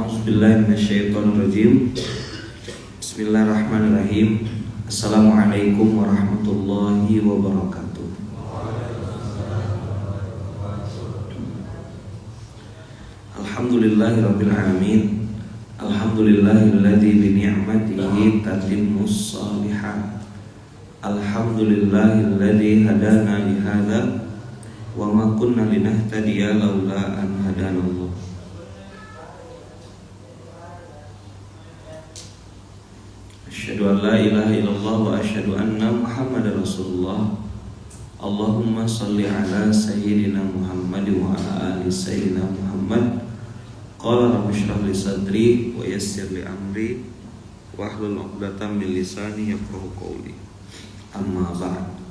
A'udzubillahi minasyaitonirrajim. Bismillahirrahmanirrahim. Assalamualaikum warahmatullahi wabarakatuh. Alhamdulillahirabbil alamin. Alhamdulillahilladzi bi ni'matihi tatimmus shalihat. Alhamdulillahilladzi hadana li hadza wa ma kunna linahtadiya laula an hadanallah. Asyhadu an la ilaha illallah wa asyhadu anna Muhammadar Rasulullah. Allahumma shalli ala sayyidina Muhammad wa ala ali sayyidina Muhammad. Qala rabbi shrah li sadri wa yassir li amri wahlul 'uqdatam min lisani yafqahu qawli. Amma ba'd.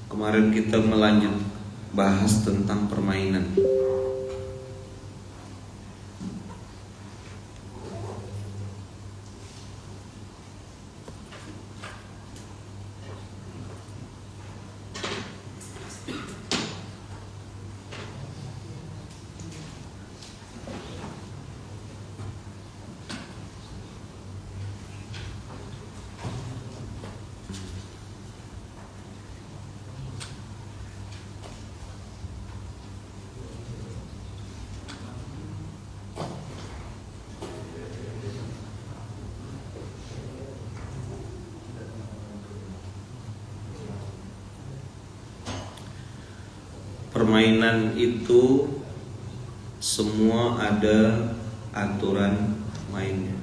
Kemarin kita melanjut bahas tentang permainan. Permainan itu semua ada aturan mainnya.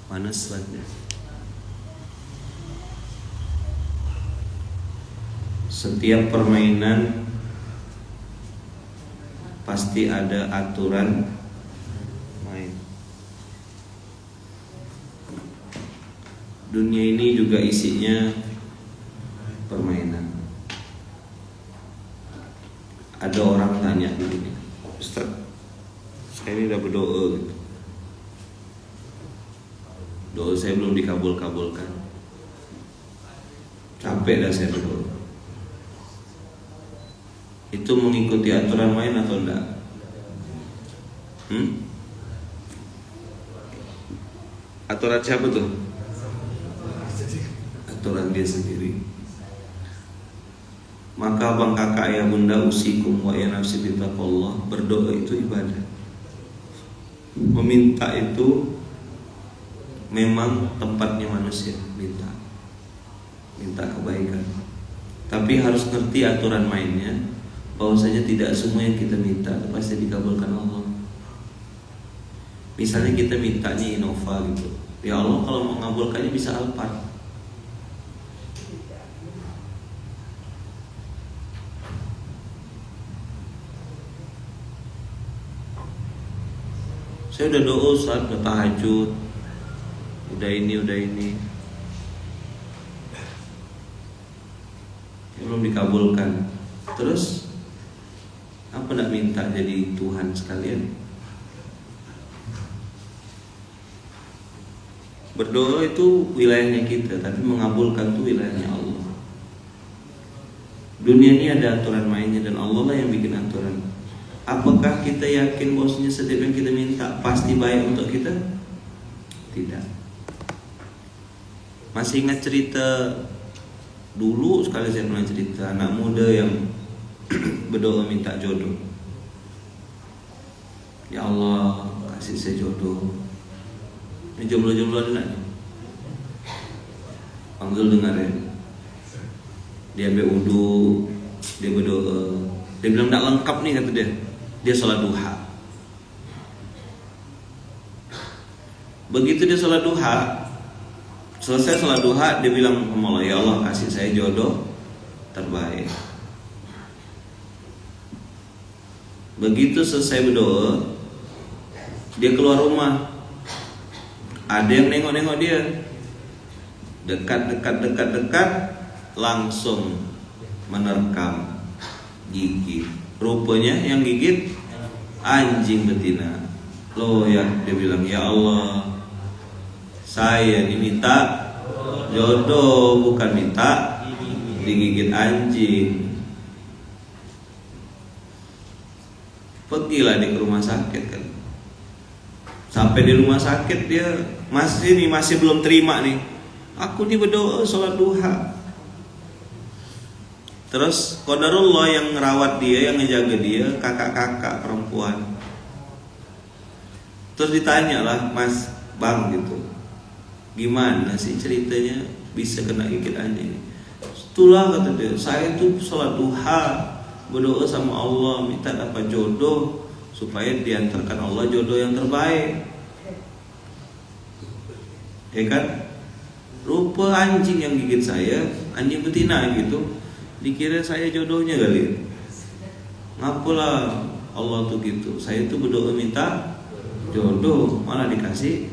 Mana slide-nya? Setiap permainan pasti ada aturan main. Dunia ini juga isinya permainan. Ada orang tanya begini, Ustaz, saya ini udah berdoa gitu. Doa saya belum dikabul-kabulkan. Capek dah saya berdoa. Itu mengikuti aturan main atau enggak? Aturan siapa tuh? Aturan dia sendiri. Maka bang kakak ayah bunda usikum wa ya nafsi bitaqallah, berdoa itu ibadah. Meminta itu memang tempatnya manusia, minta kebaikan. Tapi harus ngerti aturan mainnya, bahwasanya tidak semua yang kita minta pasti dikabulkan Allah. Misalnya kita mintanya Innova gitu, ya Allah kalau mau mengabulkannya bisa Alphard. Saya udah doa Ustaz, udah tahajud, udah ini ya, belum dikabulkan. Terus apa nak minta jadi Tuhan sekalian? Berdoa itu wilayahnya kita, tapi mengabulkan itu wilayahnya Allah. Dunia ini ada aturan mainnya dan Allah lah yang bikin aturan. Apakah kita yakin bahwasanya setiap yang kita minta pasti baik untuk kita? Tidak. Masih ingat cerita dulu sekali saya pernah cerita anak muda yang berdoa minta jodoh. Ya Allah, kasih saya jodoh. Ini jomblo-jomblo ada nak? Panggil dengar ya. Dia ambil wudu, dia berdoa. Dia bilang tak lengkap nih kata dia. Dia sholat duha. Begitu dia sholat duha, selesai sholat duha, dia bilang sama Allah, ya Allah kasih saya jodoh terbaik. Begitu selesai berdoa, dia keluar rumah. Ada yang nengok-nengok dia. Dekat, langsung menerkam gigit. Rupanya yang gigit anjing betina. Loh ya, dia bilang, ya Allah, saya diminta jodoh, bukan minta digigit anjing. Pergilah dia ke rumah sakit kan. Sampai di rumah sakit dia masih belum terima nih. Aku nih berdoa sholat duha. Terus qadarullah yang ngerawat dia, yang ngejaga dia, kakak-kakak perempuan. Terus ditanya lah, Mas, Bang gitu, gimana sih ceritanya bisa kena gigit anjing? Itulah kata dia, saya tuh sholat duha, berdoa sama Allah, minta dapat jodoh supaya diantarkan Allah jodoh yang terbaik. Ya kan? Rupa anjing yang gigit saya, anjing betina gitu, dikira saya jodohnya kali. Ngapalah Allah tuh gitu. Saya tuh berdoa minta jodoh, malah dikasih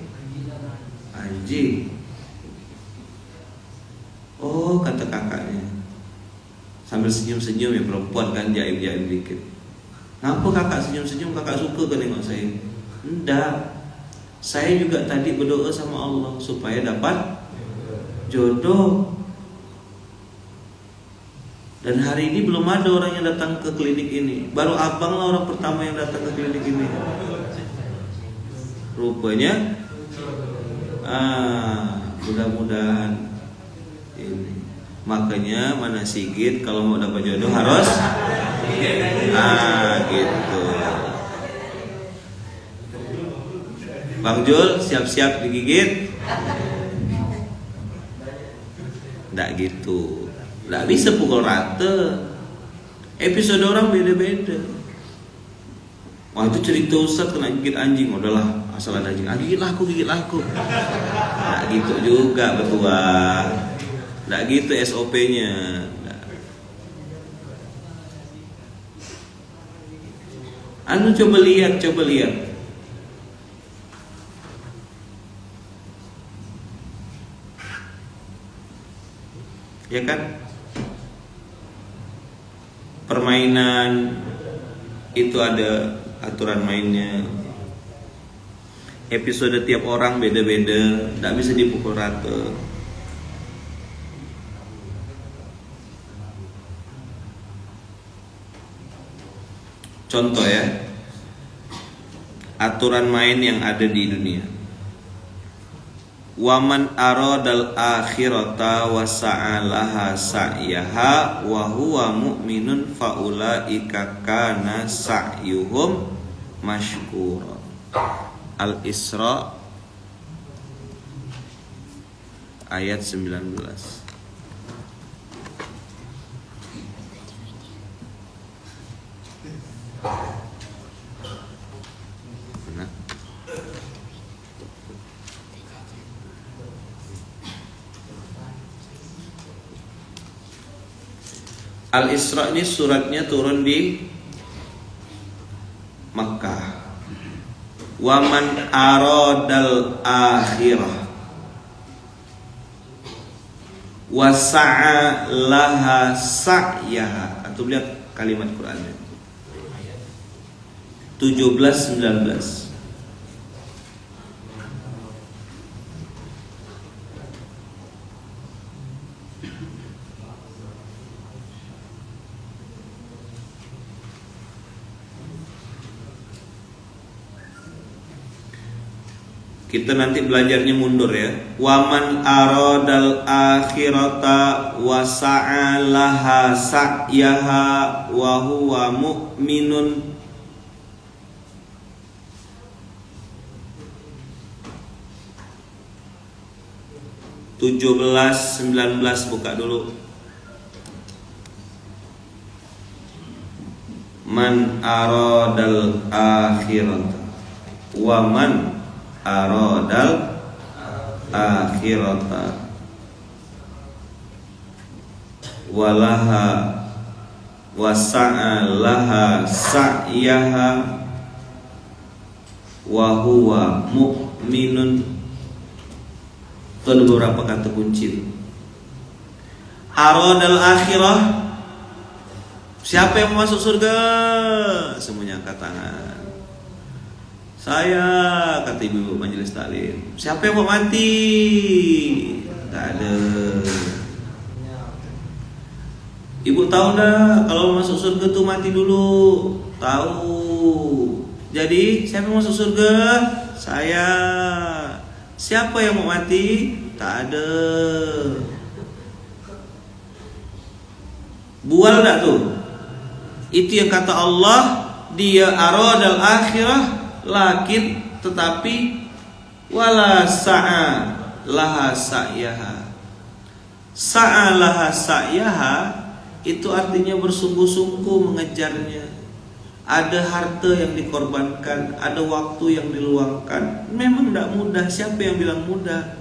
anjing. Oh, kata kakaknya, sambil senyum-senyum ya, perempuan kan jaim-jaim dikit. Ngapa kakak senyum-senyum? Kakak suka kan nengok saya? Enggak, saya juga tadi berdoa sama Allah supaya dapat jodoh. Dan hari ini belum ada orang yang datang ke klinik ini. Baru abang lah orang pertama yang datang ke klinik ini. Rupanya mudah-mudahan ini. Makanya mana Sigit kalau mau dapat jodoh harus gitu. Bang Jul siap-siap digigit. Nggak gitu. Nggak bisa pukul rata. Episode orang beda-beda. Wah itu cerita Ustaz kena gigit anjing. Udahlah, asal ada anjing, gigitlah aku. Nggak gitu juga betua. Nggak gitu SOP-nya. Coba lihat. Ya kan? Permainan itu ada aturan mainnya. Episode tiap orang beda-beda, tidak bisa dipukul rata. Contoh ya, aturan main yang ada di dunia. Waman aradal akhirata wa sa'alaha sa'yaha wa huwa mu'minun faulaika kana sa'yuhum mashkura. Al-Isra ayat 19. Al-Isra ini suratnya turun di Makkah. Waman aradal akhirah wasa'a laha sa'yaha. Atau lihat kalimat Qur'annya 17-19. Kita nanti belajarnya mundur ya. Waman aradal akhirata wa sa'alaha sa'yaha wa huwa mu'minun (17, 19) buka dulu. Man aradal akhirata wa man aradal akhirata walaha wasa'alaha sa'yaha wa huwa mu'minun. Itu ada beberapa kata kunci. Aradal akhirah, Siapa yang mau masuk surga? Semuanya angkat tangan. Saya, kata ibu majelis taklim. Siapa yang mau mati? Tak ada. Ibu tahu dah kalau masuk surga tuh mati dulu. Tahu. Jadi siapa yang masuk surga? Saya. Siapa yang mau mati? Tak ada. Bual tak tuh? Itu yang kata Allah, dia aradal akhirah lakin tetapi wala sa'a laha sa'yaha. Sa'a laha sa'yaha itu artinya bersungguh-sungguh mengejarnya. Ada harta yang dikorbankan, ada waktu yang diluangkan. Memang tidak mudah. Siapa yang bilang mudah?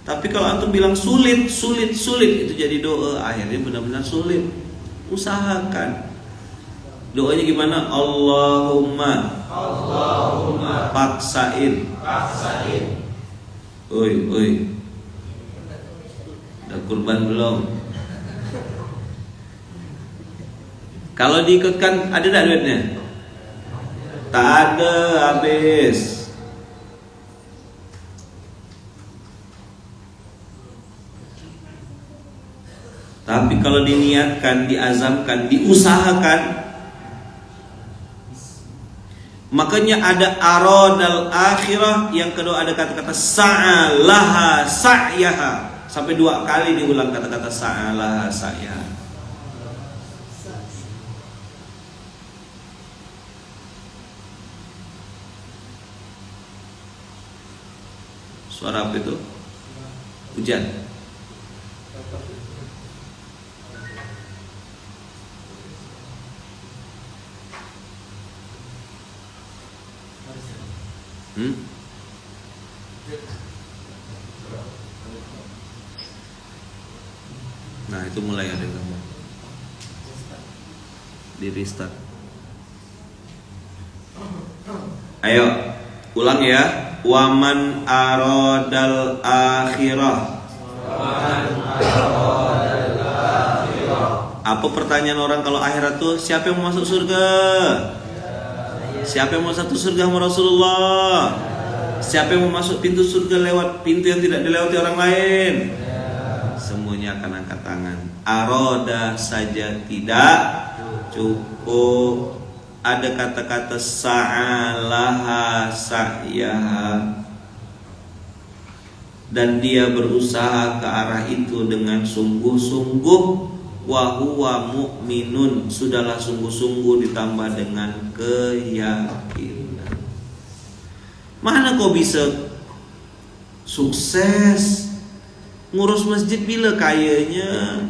Tapi kalau antum bilang sulit, itu jadi doa. Akhirnya benar-benar sulit. Usahakan. Doanya gimana? Allahumma paksain. Oi. Udah kurban belum? Kalau diikutkan ada tak duitnya? Tak ada, habis. Tapi kalau diniatkan, diazamkan, diusahakan, makanya ada aradal akhirah. Yang kedua ada kata-kata sa'alaha sa'yaha. Sampai 2 kali diulang kata-kata sa'alaha sa'yaha. Suara apa itu? Hujan. Nah itu mulai ada gambar. Di restart. Ayo ulang ya. Waman aradal akhirah. Apa pertanyaan orang kalau akhirat tuh? Siapa yang mau masuk surga? Siapa yang mau satu surga sama Rasulullah? Siapa yang mau masuk pintu surga lewat pintu yang tidak dilewati orang lain? Semuanya akan angkat tangan. Aroda saja tidak cukup. Ada kata-kata sa'alaha sa'yaha, dan dia berusaha ke arah itu dengan sungguh-sungguh. Wa huwa mu'minun, sudahlah sungguh-sungguh ditambah dengan keyakinan. Mana kau bisa sukses ngurus masjid bila kayanya?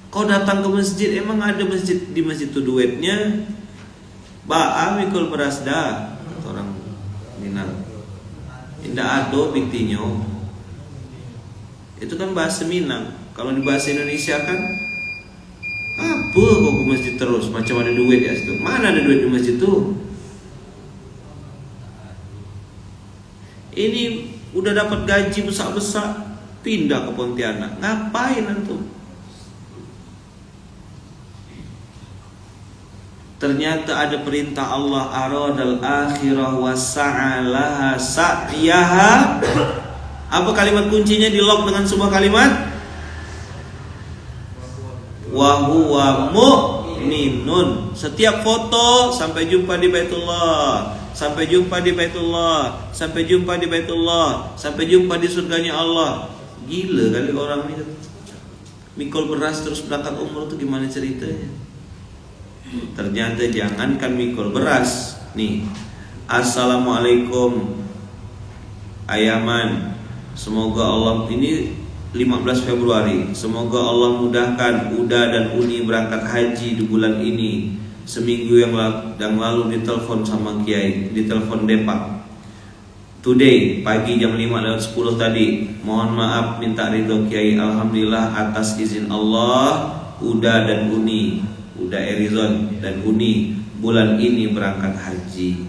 Kau datang ke masjid, emang ada masjid di masjid itu duitnya? Ba'a mikul beras dah, kata orang Minang. Indah ado biktinyo. Itu kan bahasa Minang. Kalau di bahasa Indonesia kan apa kau ke masjid terus? Macam ada duit ya situ. Mana ada duit di masjid tuh? Ini udah dapat gaji besar-besar, pindah ke Pontianak. Ngapain antum? Ternyata ada perintah Allah, aradal akhirah wa sa'alaha sa'yaha. Apa kalimat kuncinya? Di lock dengan sebuah kalimat wa huwa mu'minun. Setiap foto sampai jumpa di Baitullah, sampai jumpa di Baitullah, sampai jumpa di Baitullah, sampai jumpa di surganya Allah. Gila kali orang ini. Mikul beras terus berangkat umroh tuh gimana ceritanya? Ternyata jangankan mikul beras. Nih, assalamualaikum Ayaman. Semoga Allah, ini 15 Februari, semoga Allah mudahkan Uda dan Uni berangkat haji di bulan ini. Seminggu yang lalu ditelepon sama Kiai, ditelepon Depak. Today pagi jam 5:10 tadi. Mohon maaf, minta ridho Kiai. Alhamdulillah atas izin Allah, Uda dan Uni, Uda Erizon dan Uni bulan ini berangkat haji.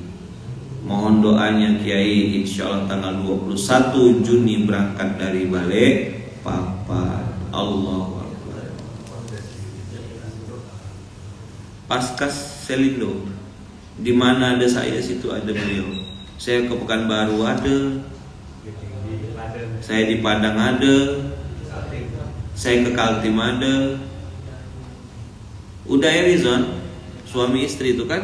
Mohon doanya Kiai, insya Allah tanggal 21 Juni berangkat dari Balikpapan. Allahu Akbar. Paskas Selindo. Di mana ada saya, situ ada beliau. Saya ke Pekanbaru ada. Saya di Padang ada. Saya ke Kaltim ada. Udah Rizon, suami istri itu kan?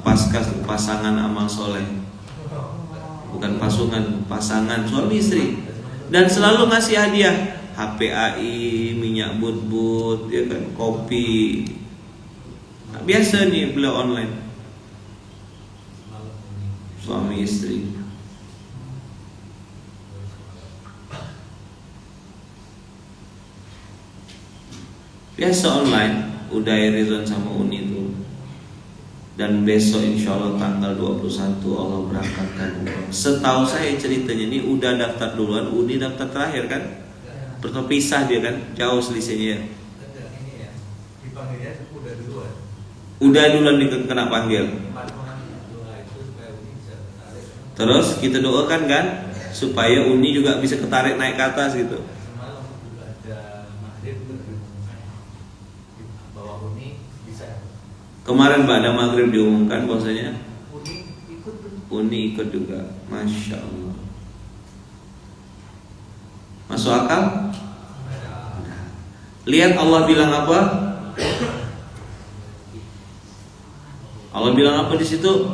Paskas pasangan amal soleh. Bukan pasungan, pasangan suami istri. Dan selalu ngasih hadiah HPAI, minyak but-but, ya kan, kopi. Biasa nih beliau online. Suami istri. Biasa online. Udah Rizon sama Uni tuh. Dan besok insya Allah tanggal 21 Allah berangkatkan umroh. Setahu saya ceritanya ini udah daftar duluan, Uni daftar terakhir kan? Berpisah dia kan, jauh selisihnya ya. Dipanggilnya udah duluan. Udah duluan kena panggil. Terus kita doakan kan supaya Uni juga bisa ketarik naik ke atas gitu. Semalam juga ada maghrib bahwa Uni bisa. Kemarin pada maghrib diumumkan bahwasanya Uni ikut juga. Masya Allah. Masuk akal? Lihat Allah bilang apa? Allah bilang apa di situ?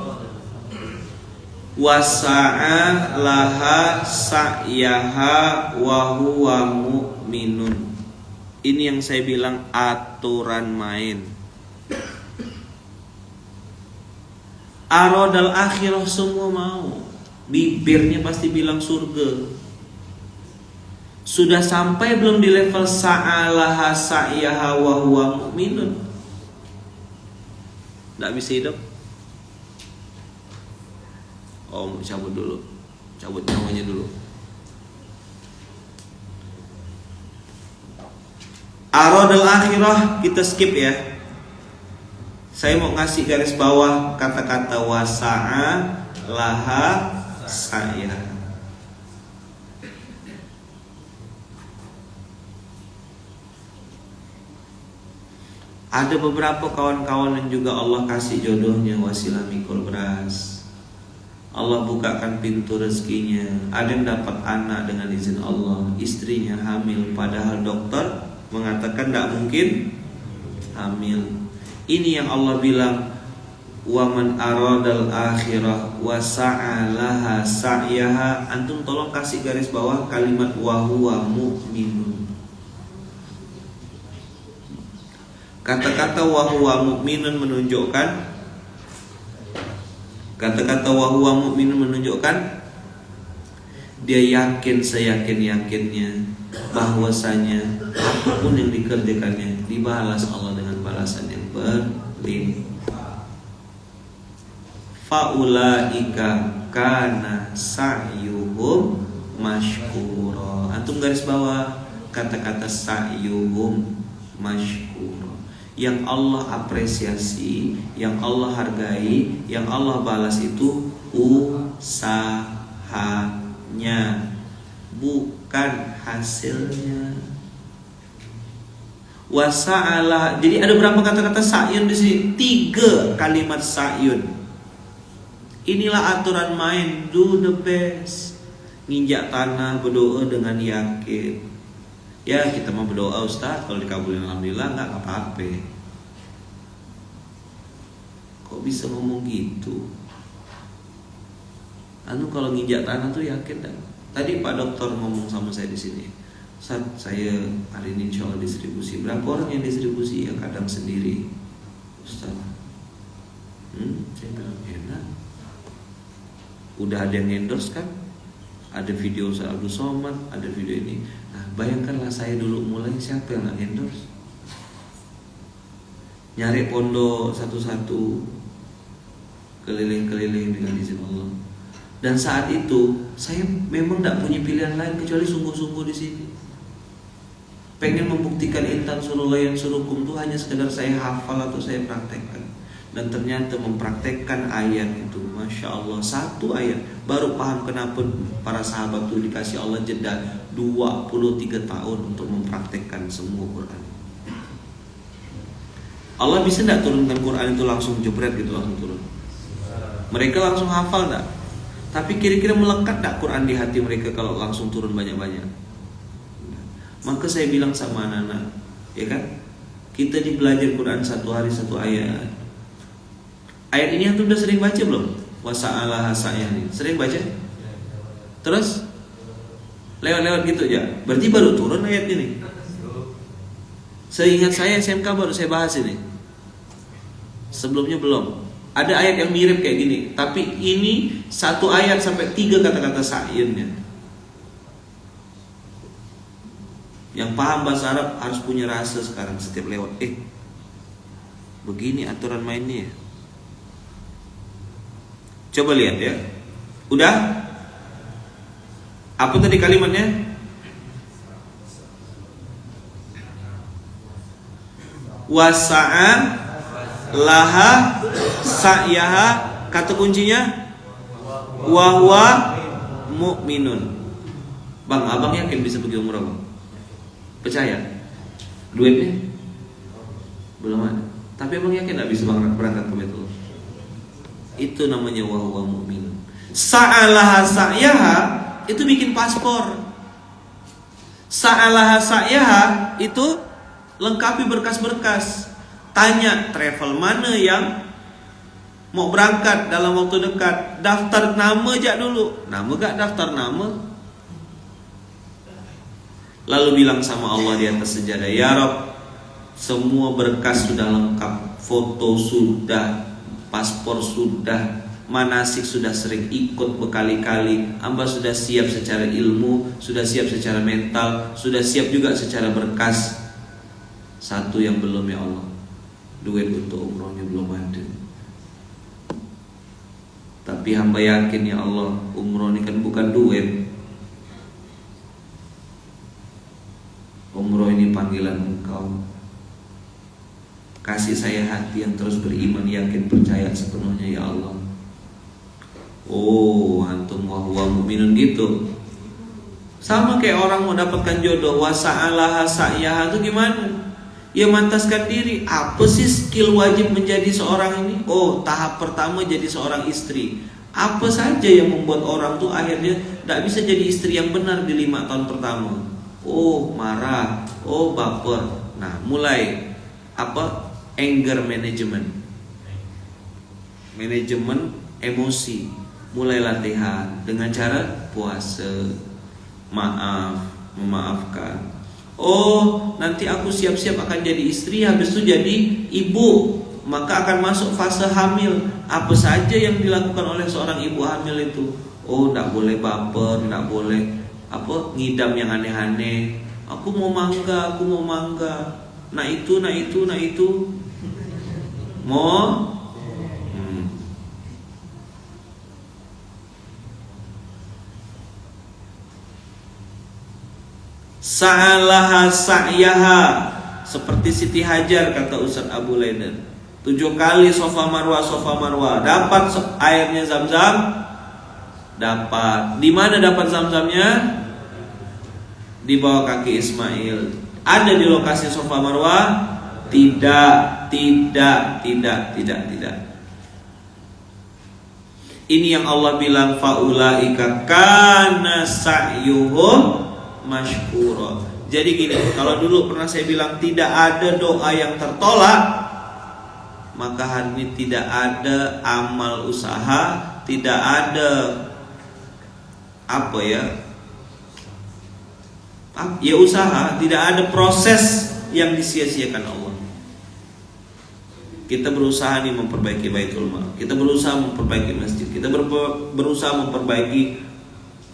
Wasa'a laha sa'yaha wa huwa mu'minun. Ini yang saya bilang aturan main. Aradal akhirah semua mau. Bibirnya pasti bilang surga. Sudah sampai belum di level sa'alaha sa'yaha wa huwa mu'minun? Tidak bisa hidup. Oh, cabut dulu. Cabut nyawanya dulu. Aradal akhirah kita skip ya. Saya mau ngasih garis bawah kata-kata wasa'a laha sa'yaha. Ada beberapa kawan-kawan yang juga Allah kasih jodohnya wasilah mikul beras. Allah bukakan pintu rezekinya. Ada yang dapat anak dengan izin Allah. Istrinya hamil, padahal dokter mengatakan tidak mungkin hamil. Ini yang Allah bilang, wa man aradal akhirah wa sa'alaha sa'yaha. Antum tolong kasih garis bawah kalimat wa huwa mu'minun. Kata-kata wa huwa mu'minun menunjukkan, kata-kata wa huwa mu'minun menunjukkan dia yakin seyakin-yakinnya bahwasanya apapun yang dikerjakannya dibalas Allah dengan balasan yang berlimpah. Faulaika kana sa'yuhum mashkura. Antum garis bawah kata-kata sa'yuhum mashkura. Yang Allah apresiasi, yang Allah hargai, yang Allah balas itu usahanya, bukan hasilnya. Wasa'ala. Jadi ada berapa kata-kata sa'yun di sini? 3 kalimat sa'yun. Inilah aturan main. Do the best. Nginjak tanah, berdoa dengan yakin. Ya kita mau berdoa Ustaz, kalau dikabulin alhamdulillah, nggak apa-apa. Kok bisa ngomong gitu? Anu kalau nginjak tanah tuh yakin dah. Tadi Pak Dokter ngomong sama saya di sini. Ustaz, saya hari ini insya Allah distribusi. Berapa orang yang distribusi? Ya kadang sendiri. Ustaz, saya bilang enak. Udah ada yang endorse kan? Ada video Ustaz Abdul Somad, ada video ini. Nah, bayangkanlah saya dulu mulai, siapa yang nggak endorse? Nyari pondok satu-satu, keliling-keliling dengan izin Allah. Dan saat itu saya memang tidak punya pilihan lain kecuali sungguh-sungguh di sini. Pengen membuktikan intan surullah yang surukum itu hanya sekedar saya hafal atau saya praktekkan. Dan ternyata mempraktekkan ayat itu, Masya Allah, 1 ayat baru paham kenapa para sahabat itu dikasih Allah jeda 23 tahun untuk mempraktekkan semua Quran. Allah bisa tidak turunkan Quran itu langsung jebret gitu, langsung turun? Mereka langsung hafal tak? Tapi kira-kira melekat tak Quran di hati mereka kalau langsung turun banyak-banyak? Maka saya bilang sama anak-anak, ya kan, kita belajar Quran 1 hari 1 ayat. Ayat ini antum udah sering baca belum? Wasa'alaha sa'yani. Sering baca? Terus lewat-lewat gitu aja. Berarti baru turun ayat ini. Seingat saya SMK baru saya bahas ini. Sebelumnya belum. Ada ayat yang mirip kayak gini, tapi ini 1 ayat sampai 3 kata-kata sa'yunnya. Yang paham bahasa Arab harus punya rasa sekarang setiap lewat. Begini aturan mainnya ya. Coba lihat ya. Udah? Apa tadi kalimatnya? Wasa'a laha sa'yaha. Kata kuncinya wahwa mu'minun. Bang, abang yakin bisa pergi umrah bang? Percaya? Duitnya? Belum ada. Tapi abang yakin gak bisa berangkat ke Baitullah? Itu namanya wahwa mu'minun. Sa'alaha sa'yaha itu bikin paspor. Sa'alaha sa'yaha itu lengkapi berkas-berkas. Tanya travel mana yang mau berangkat dalam waktu dekat. Daftar nama aja dulu. Nama gak daftar nama? Lalu bilang sama Allah di atas sejadah, ya Rabb, semua berkas sudah lengkap. Foto sudah, paspor sudah, manasik sudah sering ikut berkali-kali. Hamba sudah siap secara ilmu, sudah siap secara mental, sudah siap juga secara berkas. Satu yang belum ya Allah, duit untuk umrohnya belum ada. Tapi hamba yakin ya Allah, umroh ini kan bukan duit. Umroh ini panggilan Engkau. Kasih saya hati yang terus beriman, yakin, percaya sepenuhnya ya Allah. Oh, antum wahwa mu'minun gitu. Sama kayak orang mau dapatkan jodoh, wasa'alaha sa'yaha itu gimana? Ya mantaskan diri. Apa sih skill wajib menjadi seorang ini? Oh, tahap pertama jadi seorang istri. Apa saja yang membuat orang tuh akhirnya tidak bisa jadi istri yang benar di 5 tahun pertama? Oh, marah, oh baper. Nah, mulai apa? Anger management, manajemen emosi. Mulai latihan dengan cara puasa, maaf, memaafkan. Oh, nanti aku siap-siap akan jadi istri, habis itu jadi ibu, maka akan masuk fase hamil. Apa saja yang dilakukan oleh seorang ibu hamil itu? Oh, tidak boleh baper, tidak boleh ngidam yang aneh-aneh. Aku mau mangga. Nah itu. Mau Sa'alaha sa'yaha, seperti Siti Hajar kata Ustaz Abu Laidan. 7 kali Safa Marwah. Dapat airnya Zam-Zam? Dapat. Di mana dapat Zam-Zamnya? Di bawah kaki Ismail. Ada di lokasi Safa Marwah? Tidak. Ini yang Allah bilang faulaika kana sa'yuhum mashkura. Jadi gini, kalau dulu pernah saya bilang tidak ada doa yang tertolak, maka hari ini tidak ada amal usaha, tidak ada usaha, tidak ada proses yang disia-siakan Allah. Kita berusaha nih memperbaiki Baitul Mal, kita berusaha memperbaiki masjid, kita berusaha memperbaiki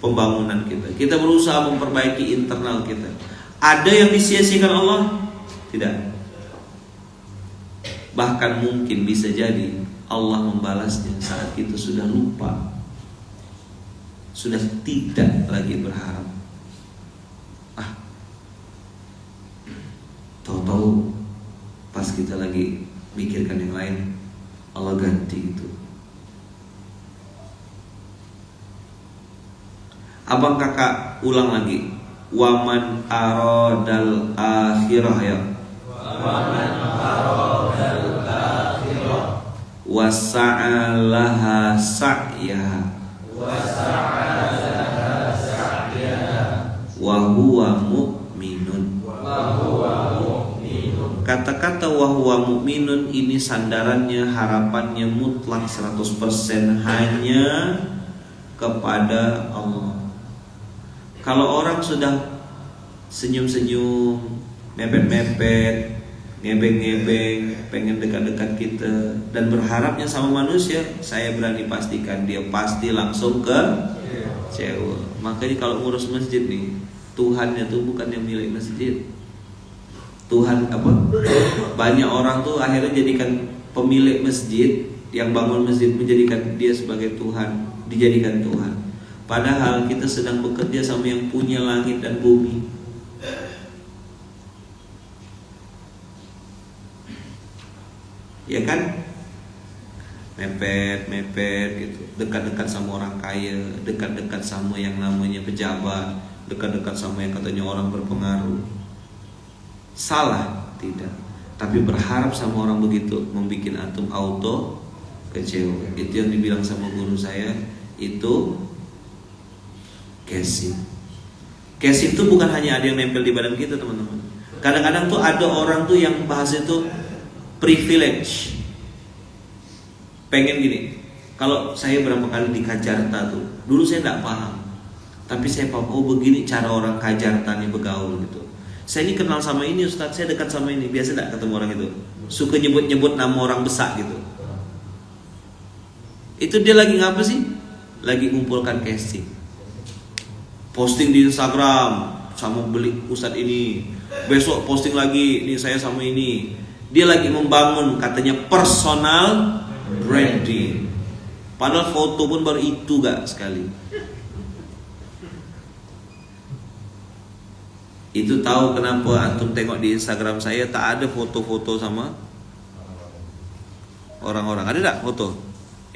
pembangunan kita berusaha memperbaiki internal kita. Ada yang disia-siakan Allah? Tidak. Bahkan mungkin bisa jadi Allah membalasnya saat kita sudah lupa, sudah tidak lagi berharap. Tahu-tahu pas kita lagi mikirkan yang lain, Allah ganti itu. Abang kakak ulang lagi. Waman aradal akhirah ya. Waman aradal wasa'alaha sa'yaha wa huwa mu'minun. Kata-kata wa huwa mu'minun ini sandarannya, harapannya mutlak 100% hanya kepada Allah. Kalau orang sudah senyum-senyum, mepet-mepet, ngebeng-ngebeng, pengen dekat-dekat kita dan berharapnya sama manusia, saya berani pastikan dia pasti langsung ke cewek. Makanya kalau ngurus masjid nih, Tuhannya tuh bukan yang milik masjid. Tuhan apa? Banyak orang tuh akhirnya jadikan pemilik masjid, yang bangun masjid menjadikan dia sebagai Tuhan, dijadikan Tuhan. Padahal kita sedang bekerja sama yang punya langit dan bumi. Ya kan? Mepet gitu, dekat-dekat sama orang kaya, dekat-dekat sama yang namanya pejabat, dekat-dekat sama yang katanya orang berpengaruh. Salah? Tidak. Tapi berharap sama orang begitu membuat antum auto kecewa. Itu yang dibilang sama guru saya, itu casing. Casing itu bukan hanya ada yang nempel di badan kita, teman-teman. Kadang-kadang tuh ada orang tuh yang bahasa itu privilege. Pengen gini, kalau saya berapa kali di Kajarta tuh, dulu saya tidak paham, tapi saya paham, oh begini cara orang Kajarta nih bergaul gitu. Saya ini kenal sama ini Ustaz, saya dekat sama ini. Biasa tidak ketemu orang itu, suka nyebut-nyebut nama orang besar gitu. Itu dia lagi ngapa sih? Lagi ngumpulkan casing, posting di Instagram sama beli Ustaz ini, besok posting lagi nih saya sama ini. Dia lagi membangun katanya personal branding. Padahal foto pun baru itu gak sekali. Itu tahu kenapa antum tengok di Instagram saya tak ada foto-foto sama orang-orang. Ada tak foto?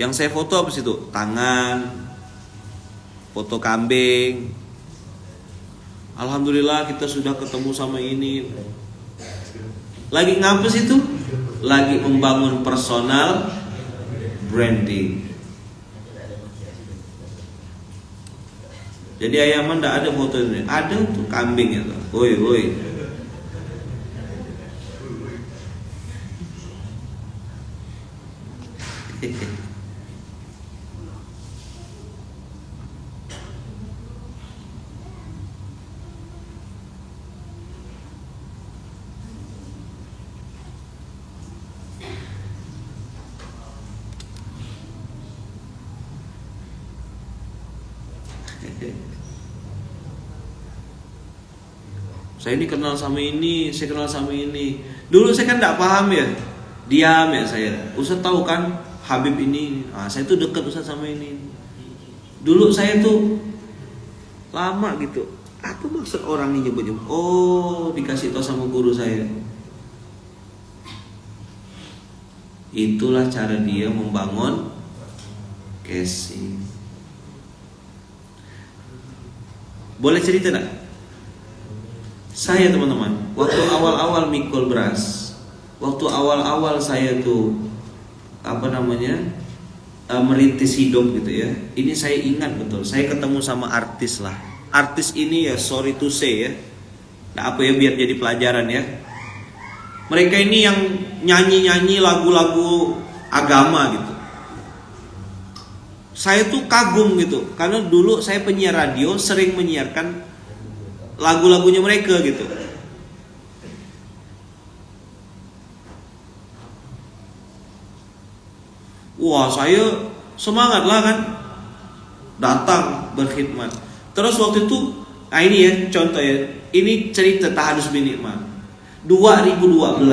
Yang saya foto apa sih itu? Tangan, foto kambing. Alhamdulillah kita sudah ketemu sama ini. Lagi ngapa sih itu? Lagi membangun personal branding. Jadi ayaman tidak ada foto ini. Ada tuh kambing ya. Woi. Saya ini kenal sama ini, saya kenal sama ini. Dulu saya kan tidak paham ya, diam ya saya. Ustaz tahu kan Habib ini, saya tuh dekat Ustaz sama ini. Dulu saya tuh lama gitu. Apa maksud orang ini nyebut-nyebut? Oh, dikasih tahu sama guru saya. Itulah cara dia membangun casing. Boleh cerita tak? Saya teman-teman, waktu awal-awal mikul beras, waktu awal-awal saya tuh merintis hidup gitu ya. Ini saya ingat betul. Saya ketemu sama artis lah. Artis ini ya sorry to say ya. Nah, apa ya biar jadi pelajaran ya. Mereka ini yang nyanyi-nyanyi lagu-lagu agama gitu. Saya tuh kagum gitu, karena dulu saya penyiar radio sering menyiarkan lagu-lagunya mereka gitu. Wah, saya semangat lah kan, datang berkhidmat. Terus waktu itu, ini ya contoh ya, ini cerita Tahadus bin Nikmat. 2012,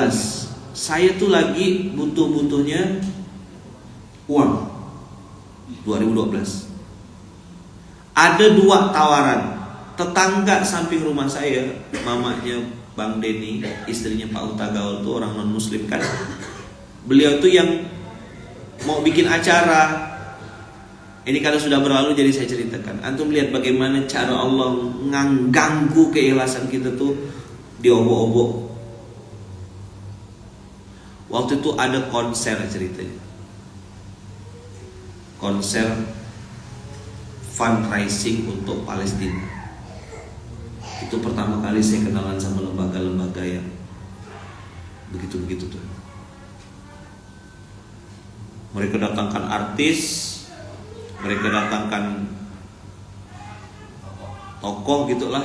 saya tuh lagi butuh-butuhnya uang. 2012 ada 2 tawaran. Tetangga samping rumah saya, mamanya Bang Denny, istrinya Pak Utagaul tuh orang non muslim kan. Beliau tuh yang mau bikin acara. Ini karena sudah berlalu jadi saya ceritakan. Antum lihat bagaimana cara Allah mengganggu keikhlasan kita tuh diobok-obok. Waktu itu ada konser ceritanya. konser fundraising untuk Palestina. Itu pertama kali saya kenalan sama lembaga-lembaga yang begitu-begitu tuh. Mereka datangkan artis, mereka datangkan tokoh gitulah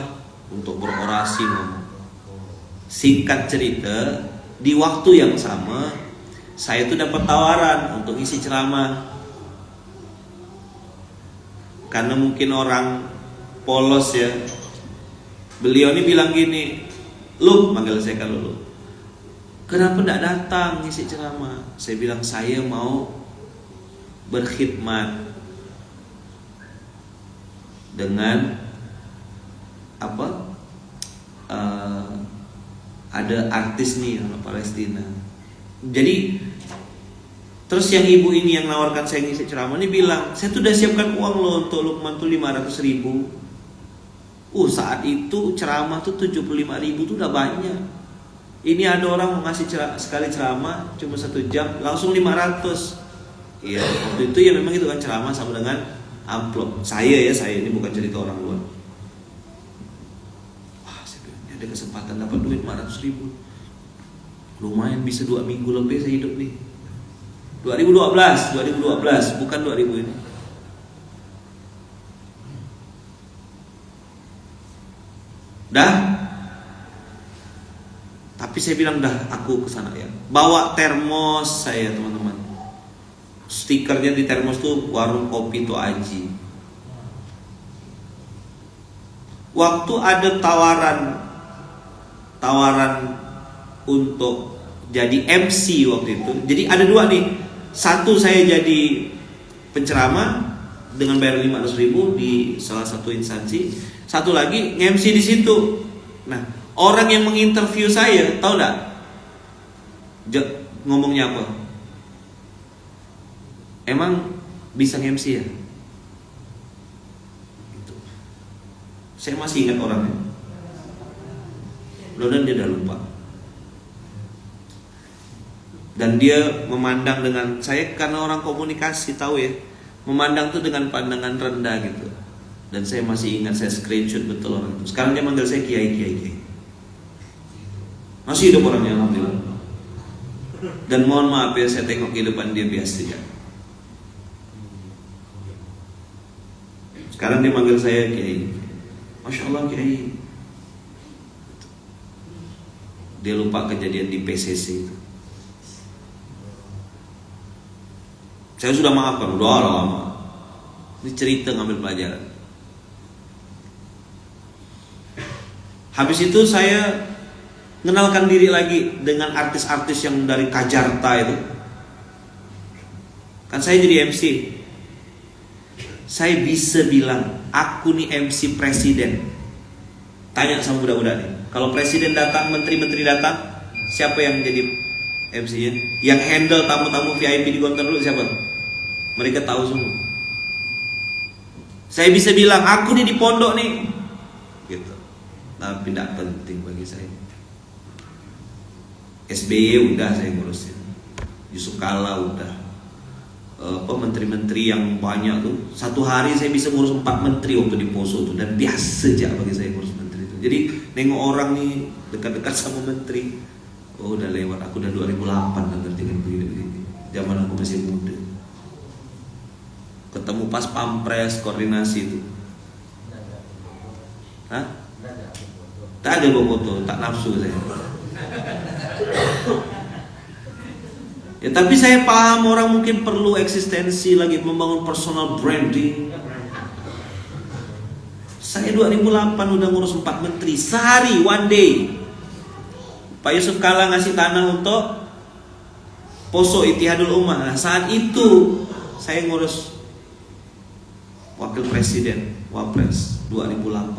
untuk berorasi ngomong. Singkat cerita, di waktu yang sama saya tuh dapat tawaran untuk isi ceramah. Karena mungkin orang polos ya. Beliau ini bilang gini, "Lu," manggil saya kalau "lu, kenapa tidak datang ngisi ceramah?" Saya bilang, "Saya mau berkhidmat dengan ada artis nih orang Palestina." Jadi terus yang ibu ini yang nawarkan saya ngisi ceramah ini bilang, "Saya tuh udah siapkan uang loh untuk Lukman tuh 500.000. Saat itu ceramah tuh 75.000 tuh udah banyak. Ini ada orang mau ngasih sekali ceramah cuma 1 jam langsung 500. Iya, waktu itu ya memang itu kan ceramah sama dengan amplop. Saya ini bukan cerita orang luar. Wah, saya bilang, ada kesempatan dapat duit 500.000. Lumayan bisa 2 minggu lebih saya hidup nih. 2012, bukan 2000 ini. Dah. Tapi saya bilang dah, aku kesana ya. Bawa termos saya teman-teman. Stikernya di termos tuh warung kopi tuh Aji. Waktu ada tawaran untuk jadi MC waktu itu. Jadi ada 2 nih. Satu saya jadi penceramah dengan bayar 500.000 di salah satu instansi. Satu lagi nge-MC di situ. Nah, orang yang menginterview saya, tahu enggak? Ngomongnya apa? Emang bisa nge-MC ya? Gitu. Saya masih ingat orangnya. Mudah-mudahan dia udah lupa. Dan dia memandang dengan saya, karena orang komunikasi tahu ya, memandang tuh dengan pandangan rendah gitu. Dan saya masih ingat, saya screenshot betul orang itu. Sekarang dia manggil saya Kiai. Masih hidup orangnya, alhamdulillah. Dan mohon maaf ya, saya tengok kehidupan dia biasa ya. Sekarang dia manggil saya Kiai. Masya Allah Kiai. Dia lupa kejadian di PCC itu. Saya sudah maafkan, udah lama. Ini cerita ngambil pelajaran. Habis itu saya mengenalkan diri lagi dengan artis-artis yang dari Kajarta itu. Kan saya jadi MC. Saya bisa bilang, aku nih MC presiden. Tanya sama budak-budak nih. Kalau presiden datang, menteri-menteri datang, siapa yang jadi MC-nya? Yang handle tamu-tamu VIP di Gontor dulu siapa? Mereka tahu semua. Saya bisa bilang, aku nih di pondok nih. Gitu. Tapi tidak penting bagi saya. SBY udah saya ngurusin. Yusuf Kala udah. Menteri-menteri yang banyak tuh. Satu hari saya bisa ngurus 4 menteri waktu di Poso tuh. Dan biasa aja bagi saya ngurus menteri itu. Jadi nengok orang nih dekat-dekat sama menteri. Oh udah lewat. Aku udah 2008 ngerti kan begini. Zaman aku masih muda. Ketemu pas pampres koordinasi itu. Hah? Tak ada foto, tak nafsu saya. Ya tapi saya paham orang mungkin perlu eksistensi lagi, membangun personal branding. Saya 2008 udah ngurus 4 menteri sehari, one day. Pak Yusuf Kala ngasih tanah untuk Poso Ittihadul Ummah. Nah, saat itu saya ngurus wakil presiden, wapres 2008.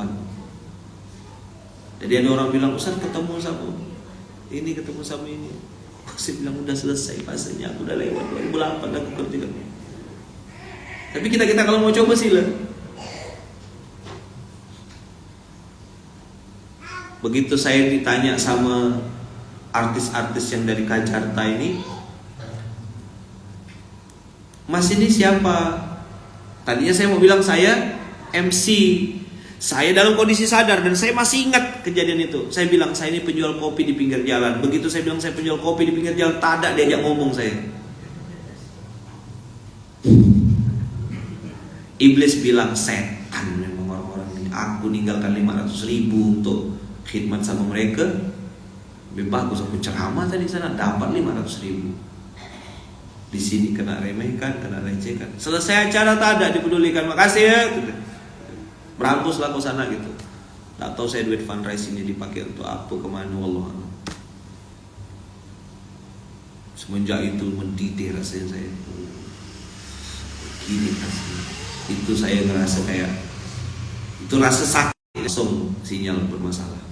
Jadi ada orang bilang, Ustaz ketemu sama ini, ketemu sama ini. Saya bilang udah selesai fasenya, aku udah lewat 2008 aku kerja. Tapi kita kalau mau coba sih lah. Begitu saya ditanya sama artis-artis yang dari Kajarta ini, Mas ini siapa? Tadinya saya mau bilang saya MC. Saya dalam kondisi sadar dan saya masih ingat kejadian itu. Saya bilang saya ini penjual kopi di pinggir jalan. Begitu saya bilang saya penjual kopi di pinggir jalan, tak ada diajak ngomong saya. Iblis bilang setan memang orang-orang ini. Aku ninggalkan 500.000 untuk khidmat sama mereka. Lebih bagus aku ceramah tadi sana dapat 500.000. Di sini kena remehkan, kena lecehkan. Selesai acara tak ada dipedulikan. Makasih ya. Berampuslah ke sana gitu. Tak tahu saya duit fundraising ini dipakai untuk apa, kemana, wallah. Semenjak itu mendidih rasanya saya. Gini rasanya. Itu saya ngerasa kayak itu rasa sakit, langsung sinyal bermasalah.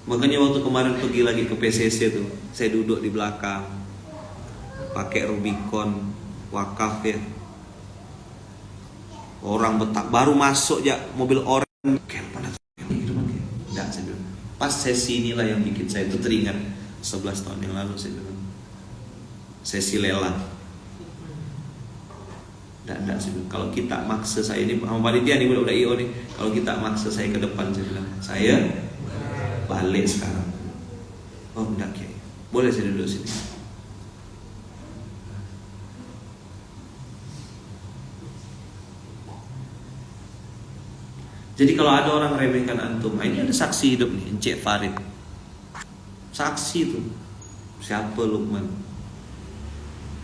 Makanya waktu kemarin pergi lagi ke PCC tuh, saya duduk di belakang, pakai Rubicon wakaf ya. Orang betak baru masuk ya mobil orang kayak pada enggak, saya bilang. Pas sesi inilah yang bikin saya itu teringat 11 tahun yang lalu saya bilang. Sesi lelang. Enggak saya bilang. Kalau kita maksa saya ini sama panitia nih udah IO nih, kalau kita maksa saya ke depan saya bilang, saya balik sekarang. Oh enggak Kiai. Boleh saya duduk sini. Jadi kalau ada orang remehkan antum, ini ada saksi hidup nih, Encik Farid. Saksi tuh. Siapa Lukman?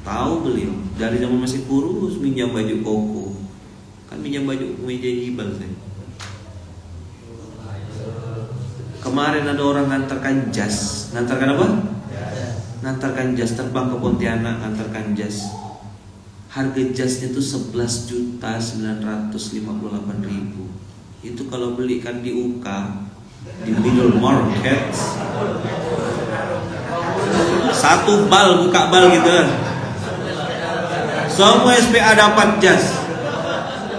Tahu beliau, dari zaman masih kurus minjam baju koko. Kan minjam baju meja jibal saya. Kemarin ada orang ngantarkan jas. Ngantarkan apa? Ngantarkan jas, terbang ke Pontianak, ngantarkan jas. Harga jasnya tuh 11.958.000. Itu kalau belikan di UK, di middle market, 1 bal buka bal gitu. Semua SPA dapat jas.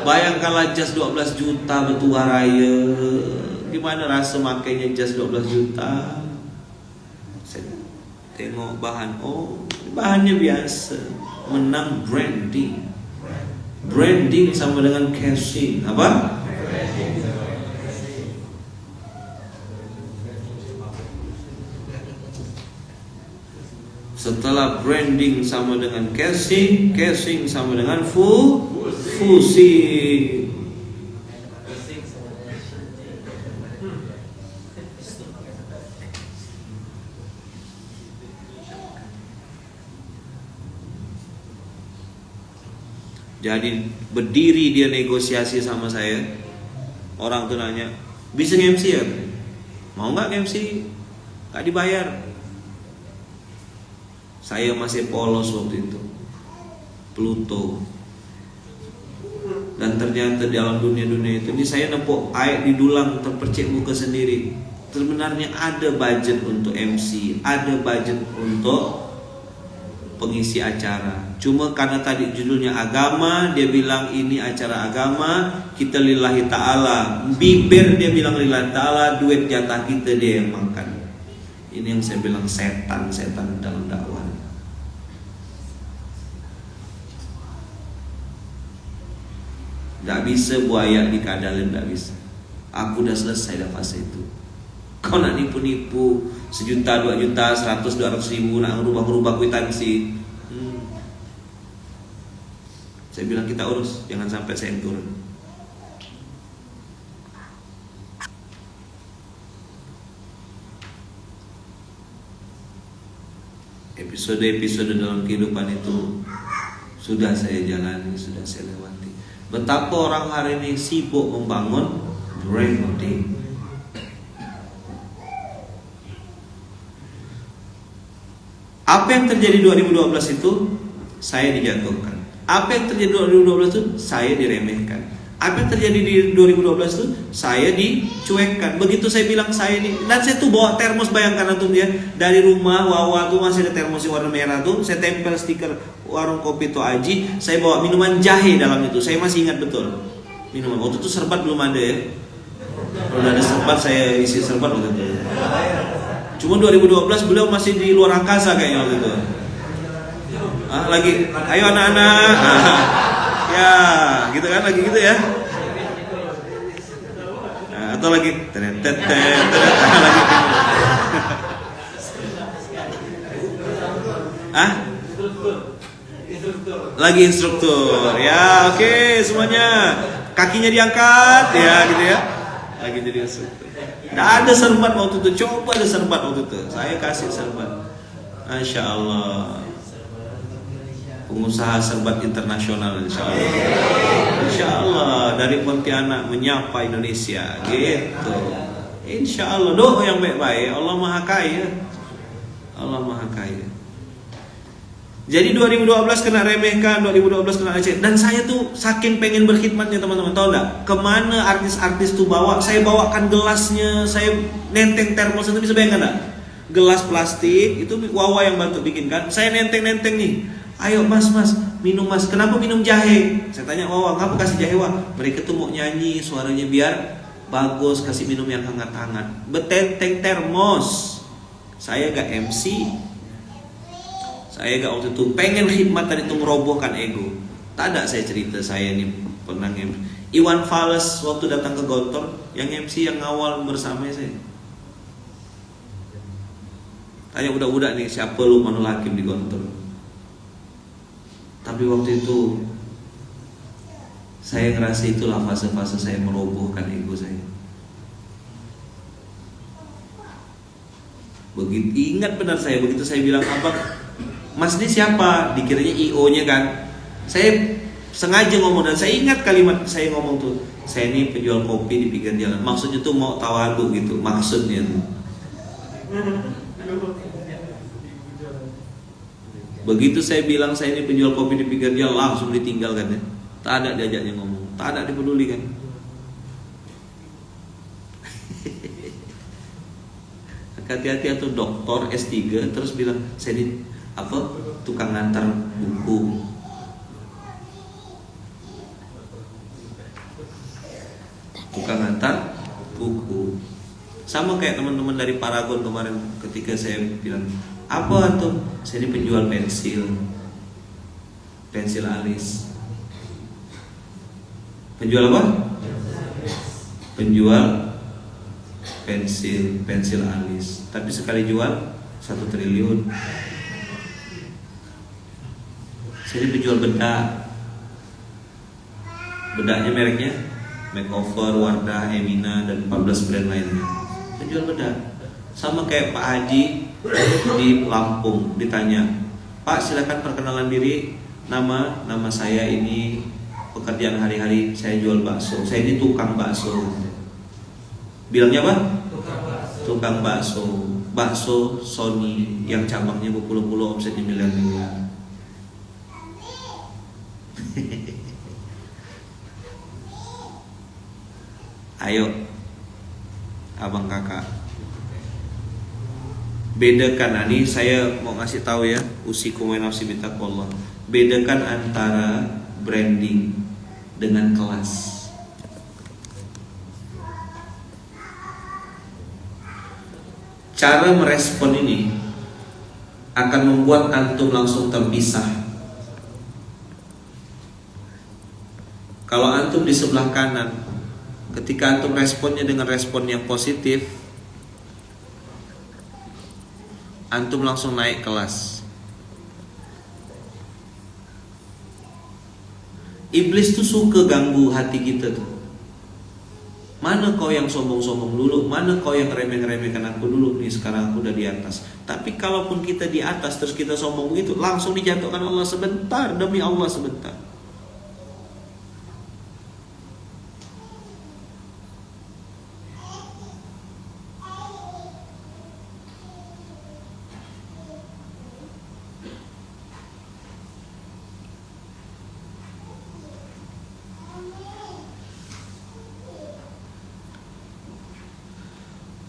Bayangkanlah jas 12 juta bertuah raya. Gimana rasa makainya jas 12 juta? Saya tengok bahan, oh bahannya biasa. Menang branding. Branding sama dengan casing. Apa? Setelah branding sama dengan casing, casing sama dengan fusi. Jadi berdiri dia negosiasi sama saya. Orang tuh nanya, bisa nge-MC ya? Mau nggak nge-MC? Nggak dibayar. Saya masih polos waktu itu, Pluto. Dan ternyata dalam dunia-dunia itu, ini saya nempuk air di dulang terpercik muka sendiri. Sebenarnya ada budget untuk MC, ada budget untuk pengisi acara. Cuma karena tadi judulnya agama, dia bilang ini acara agama, kita lillahi ta'ala. Bibir dia bilang lillahi ta'ala, duit jatah kita dia yang makan. Ini yang saya bilang setan dalam dakwah. Gak bisa buaya dikadalin, gak bisa. Aku udah selesai dah fase itu. Kau nak nipu-nipu 1 juta, 2 juta, 100, 200.000 nak merubah-rubah kwitansi. Saya bilang kita urus, jangan sampai saya yang turun. Episode-episode dalam kehidupan itu sudah saya jalani, sudah saya lewati. Betapa orang hari ini sibuk membangun branding. Apa yang terjadi 2012 itu saya dijatuhkan. Apa yang terjadi 2012 itu saya diremehkan. Apa yang terjadi di 2012 itu saya dicuekkan. Begitu saya bilang saya ini, dan saya tuh bawa termos, bayangkan antum ya, dari rumah Wawa tuh masih ada termos yang warna merah tuh, saya tempel stiker warung kopi Tok Aji, saya bawa minuman jahe dalam itu. Saya masih ingat betul. Minuman waktu itu serbat belum ada ya. Kalau ada serbat saya isi serbat waktu itu. Cuma 2012 beliau masih di luar angkasa kayaknya waktu itu. Lagi, ayo anak-anak. Ya, gitu kan, lagi gitu ya. Nah, atau lagi lagi. Ah? Lagi instruktur. Ya, oke, semuanya. Kakinya diangkat ya gitu ya. Lagi jadi instruktur. Nah, ada serbat waktu itu. Coba ada serbat waktu itu. Saya kasih serbat. Masya Allah. Pengusaha serbat internasional insya Allah. Insya Allah dari Pontianak menyapa Indonesia gitu. Insya Allah doa yang baik-baik. Allah Maha Kaya. Allah Maha Kaya. Jadi 2012 kena remehkan, 2012 kena lecet. Dan saya tuh saking pengen berkhidmatnya teman-teman, tahu nggak? Kemana artis-artis tuh bawa? Saya bawakan gelasnya, saya nenteng termos, itu bisa bayangkan nggak? Gelas plastik itu Wawa yang bantu bikin kan? Saya nenteng-nenteng nih. Ayo mas, minum mas. Kenapa minum jahe? Saya tanya Wawa, ngapa kasih jahe Wah? Mereka tuh mau nyanyi, suaranya biar bagus, kasih minum yang hangat-hangat. Betenteng termos. Saya gak MC. Saya gak waktu itu pengen khidmat tadi itu merobohkan ego. Tak ada saya cerita saya ini pernah MC. Iwan Fals waktu datang ke Gontor, yang MC yang ngawal bersama saya. Tanya budak-budak nih, siapa Luqmanul Hakim di Gontor? Tapi waktu itu saya ngerasa itulah fase-fase saya merobohkan ego saya. Begitu ingat benar saya, begitu saya bilang apa, Mas ini siapa? Dikiranya IO-nya kan. Saya sengaja ngomong dan saya ingat kalimat saya ngomong tuh. Saya ini penjual kopi di pinggir jalan. Maksudnya tuh mau tawadhu gitu, maksudnya tuh. Begitu saya bilang saya ini penjual kopi di pinggir jalan, langsung ditinggalkan ya. Tak ada diajaknya ngomong, tak ada dipeduli kan. Hati-hati atau doktor S3 terus bilang saya ini apa tukang ngantar buku. Tukang ngantar buku. Sama kayak teman-teman dari Paragon kemarin ketika saya bilang apa tuh? Saya ini penjual pensil alis. Penjual apa? Penjual pensil alis. Tapi sekali jual 1 triliun. Saya ini penjual bedak. Bedaknya mereknya Makeover, Wardah, Emina dan 14 brand lainnya. Penjual bedak. Sama kayak Pak Haji di Lampung ditanya, Pak silakan perkenalan diri. Nama saya ini, pekerjaan hari-hari saya jual bakso. Saya ini tukang bakso. Bilangnya apa? Tukang bakso. Bakso Sony yang cabangnya berpuluh-puluh, omsetnya miliar-miliar. Ayo abang kakak, bedakan, ini saya mau ngasih tahu ya, usikum wa nafsi bittaqwallah. Bedakan antara branding dengan kelas. Cara merespon ini akan membuat antum langsung terpisah. Kalau antum di sebelah kanan, ketika antum responnya dengan respon yang positif, antum langsung naik kelas. Iblis tuh suka ganggu hati kita tuh. Mana kau yang sombong-sombong dulu, mana kau yang remeh-remehkan aku dulu, nih sekarang aku udah di atas. Tapi kalaupun kita di atas terus kita sombong begitu, langsung dijatuhkan Allah sebentar, demi Allah sebentar.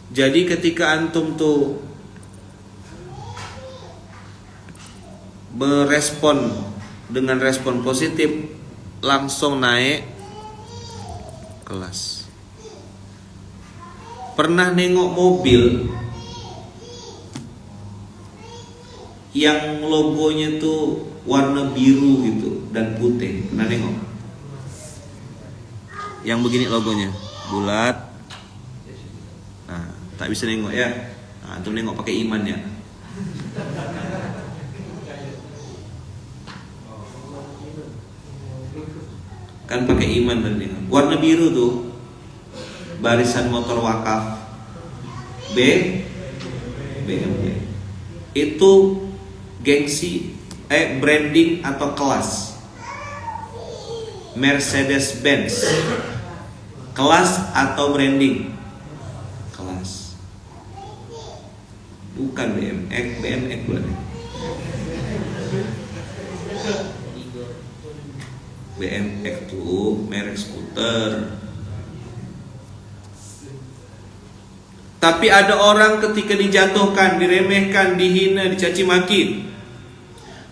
Jadi ketika antum tuh berespon dengan respon positif, langsung naik kelas. Pernah nengok mobil yang logonya tuh warna biru gitu dan putih? Pernah nengok? Yang begini logonya, bulat. Nah, tak bisa nengok ya. Nah, antum nengok pakai iman ya. Kan pakai iman tadi. Warna biru tuh barisan motor wakaf BMW. Itu gengsi branding atau kelas Mercedes-Benz. Kelas atau branding? Kelas. Bukan BMX berarti. BMX tuh merek skuter. Tapi ada orang ketika dijatuhkan, diremehkan, dihina, dicaci maki,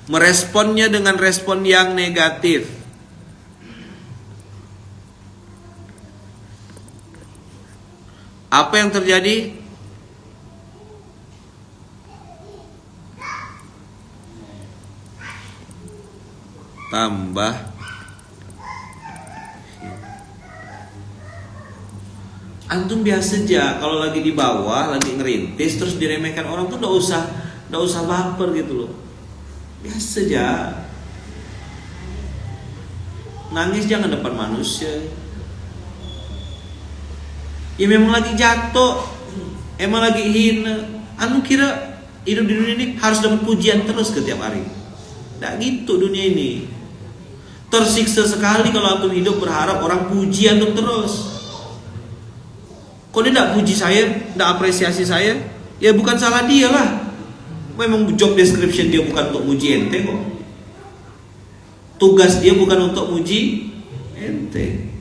meresponnya dengan respon yang negatif. Apa yang terjadi? Tambah antum biasa aja kalau lagi di bawah, lagi ngerintis terus diremehkan orang tuh nggak usah baper gitu loh. Biasa aja. Nangis jangan depan manusia. Ya memang lagi jatuh, emang lagi hina. Anu kira hidup di dunia ini harus dapat pujian terus setiap hari? Nggak gitu dunia ini. Tersiksa sekali kalau antum hidup berharap orang puji antum terus. Kok dia tidak puji saya, tidak apresiasi saya? Ya bukan salah dia lah. Memang job description dia bukan untuk muji ente kok. Tugas dia bukan untuk muji ente.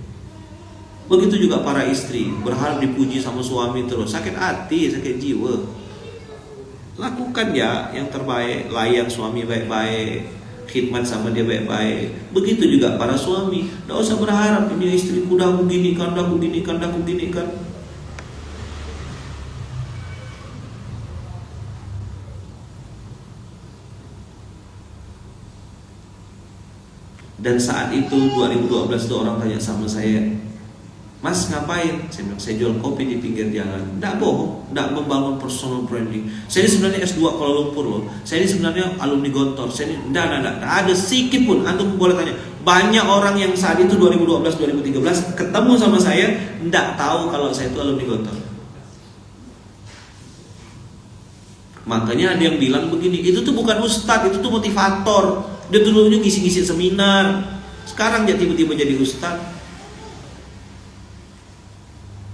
Begitu juga para istri berharap dipuji sama suami terus, sakit hati, sakit jiwa. Lakukan ya yang terbaik, layan suami baik-baik, khidmat sama dia baik-baik. Begitu juga para suami, tidak usah berharap ini istriku dah begini kan, dah begini kan, dah begini kan. Dan saat itu 2012 itu orang tanya sama saya, Mas ngapain? Saya bilang, saya jual kopi di pinggir jalan. Nggak bohong, nggak membangun personal branding. Saya ini sebenarnya S2 Kuala Lumpur loh. Saya ini sebenarnya alumni Gontor. Saya ini nggak ada sedikit pun. Antum boleh tanya. Banyak orang yang saat itu 2012-2013 ketemu sama saya, nggak tahu kalau saya itu alumni Gontor. Makanya ada yang bilang begini, itu tuh bukan ustadz, itu tuh motivator. Dia dulunya ngisi-ngisi seminar, sekarang dia tiba-tiba jadi ustadz.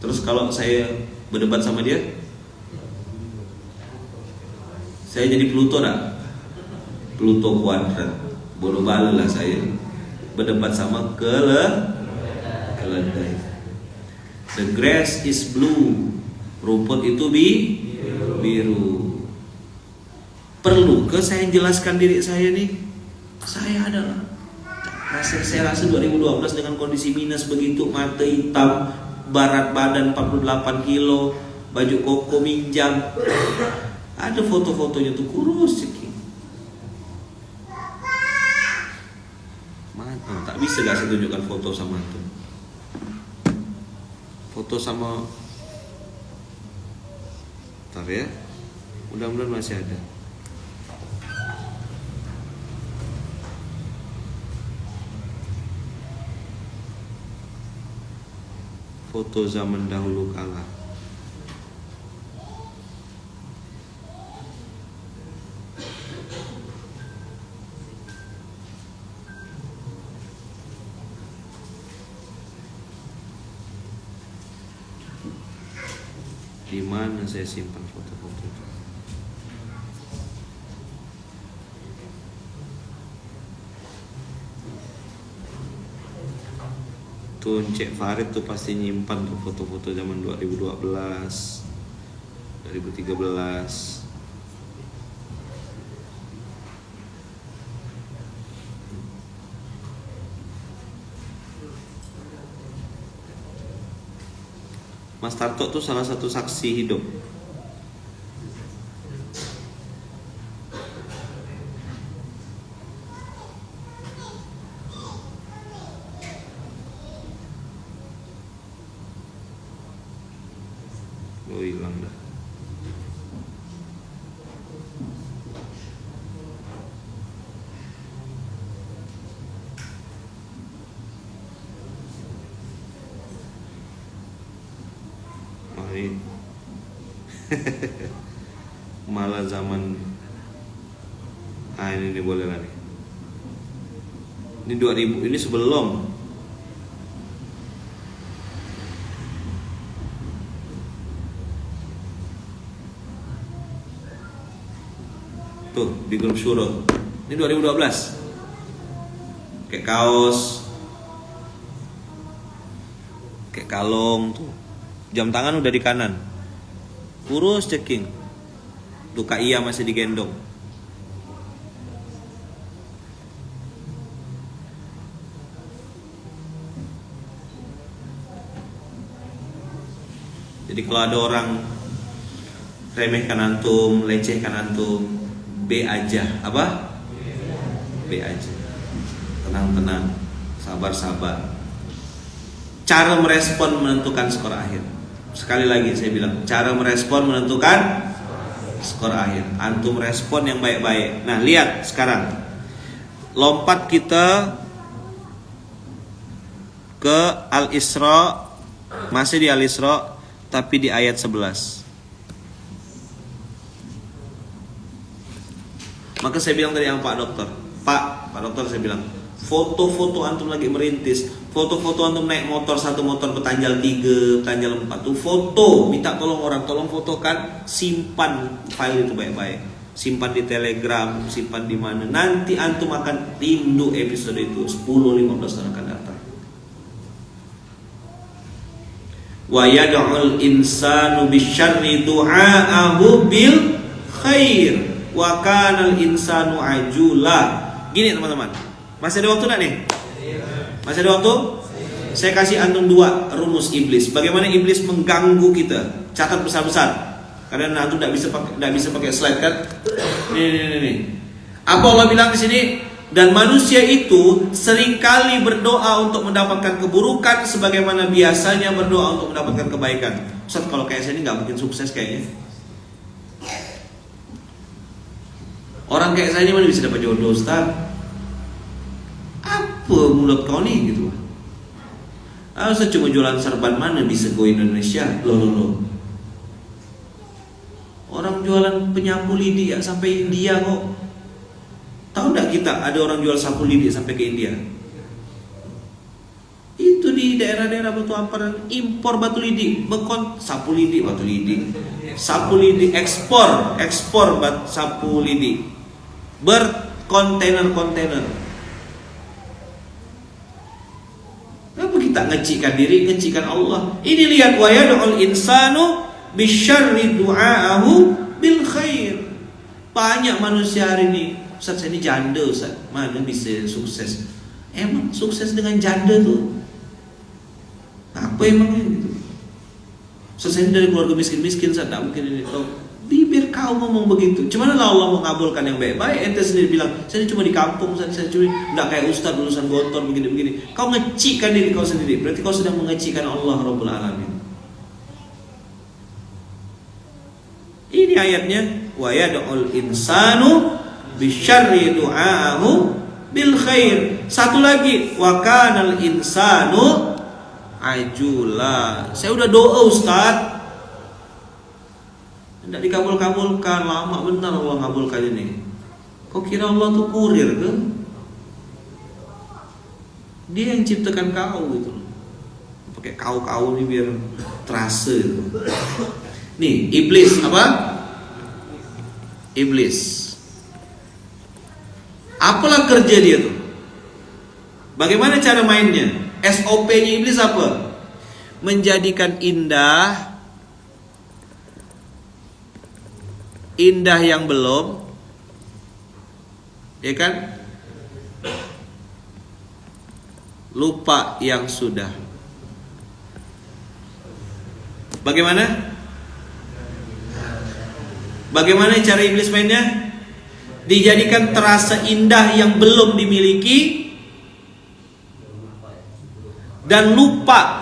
Terus kalau saya berdebat sama dia, saya jadi Pluto nak? Pluto kuadrat. Bodoh bala lah saya berdebat sama keledai. The grass is blue, rumput itu biru. Perlu ke saya jelaskan diri saya nih? Saya adalah saya rasa 2012 dengan kondisi minus begitu, mata hitam, berat badan 48 kilo, baju koko minjam. Ada foto-fotonya tuh kurus sedikit. Mana? Tak bisa gak saya tunjukkan foto sama itu. Foto sama. Ntar ya. Mudah-mudahan masih ada. Foto zaman dahulu kala. Di mana saya simpan foto-foto itu? Tuh Cek Farid tuh pasti nyimpan tuh foto-foto zaman 2012, 2013. Mas Tarto tuh salah satu saksi hidup. hilang dah. Ini malah zaman ini boleh lah nih. Ini 2000, ini sebelum. Tuh di grup syuro. Ini 2012. Kayak kaos, kayak kalung tuh. Jam tangan udah di kanan. Kurus ceking. Tuh Kak Iya masih digendong. Jadi kalau ada orang remehkan antum, lecehkan antum, B aja. Apa? B aja. Tenang-tenang, sabar-sabar. Cara merespon menentukan skor akhir. Sekali lagi saya bilang, cara merespon menentukan skor akhir. Antum respon yang baik-baik. Nah, lihat sekarang. Lompat kita ke Al-Isra, masih di Al-Isra, tapi di ayat 11. Maka saya bilang tadi sama Pak Dokter, Pak Dokter saya bilang, foto-foto antum lagi merintis, foto-foto antum naik motor, satu motor petanjal 3, petanjal 4 tuh foto, minta tolong orang, tolong fotokan, simpan file itu baik-baik, simpan di Telegram, simpan di mana, nanti antum akan rindu episode itu 10-15 tahun akan datang. Wa yad'ul insanu bisyarri du'aahu bil khair wa kana al insanu ajula. Gini teman-teman, masih ada waktu enggak nih? Masih ada waktu? Saya kasih antum 2 rumus iblis. Bagaimana iblis mengganggu kita? Catat besar-besar. Karena antum enggak bisa pakai slide kan? Nih. Apa Allah bilang di sini? Dan manusia itu seringkali berdoa untuk mendapatkan keburukan sebagaimana biasanya berdoa untuk mendapatkan kebaikan. Ustaz, kalau kayak saya ini nggak mungkin sukses kayaknya. Orang kayak saya ini mana bisa dapat jodoh, Ustaz? Apa mulut kau nih gitu? Saya cuma jualan serban mana bisa go Indonesia? Loh. Orang jualan penyapu lidi ya sampai India kok. Tahu enggak kita ada orang jual sapu lidi sampai ke India? Itu di daerah-daerah Batu Amparan impor batu lidi, sapu lidi, batu lidi, sapu lidi ekspor sapu lidi berkontainer-kontainer. Kenapa kita ngecikkan diri, ngecikkan Allah? Ini lihat wa yad'ul insanu bisyarri du'aahu bil khair. Banyak manusia hari ini, Ustaz saya ini janda Ustaz, mana bisa sukses? Emang sukses dengan janda tuh? Apa emangnya gitu? Ustaz saya ini dari keluarga miskin-miskin Ustaz, tak mungkin ini. Kau bibir kau ngomong begitu. Cuman Allah mengabulkan yang baik-baik. Ente sendiri bilang, saya ini cuma di kampung Ustaz, saya cuma enggak kayak Ustaz lulusan gontor begini-begini. Kau ngecikkan diri kau sendiri, berarti kau sedang mengecikkan Allah Rabbul Alamin. Ini ayatnya, wa yad'ul insanu bisyarri du'aahu bil khair. Satu lagi, wa kanal insanu ajula. Saya udah doa Ustaz, tidak dikabul-kabulkan, lama benar Allah ngabulkan ini. Kau kira Allah tuh kurir ke? Dia yang ciptakan kau gitu. Pakai kau nih biar terasa gitu. Nih, iblis apa? Iblis. Apalah kerja dia tuh? Bagaimana cara mainnya? SOP-nya iblis apa? Menjadikan indah yang belum, ya kan? Lupa yang sudah. Bagaimana? Bagaimana cara iblis mainnya? Dijadikan terasa indah yang belum dimiliki dan lupa,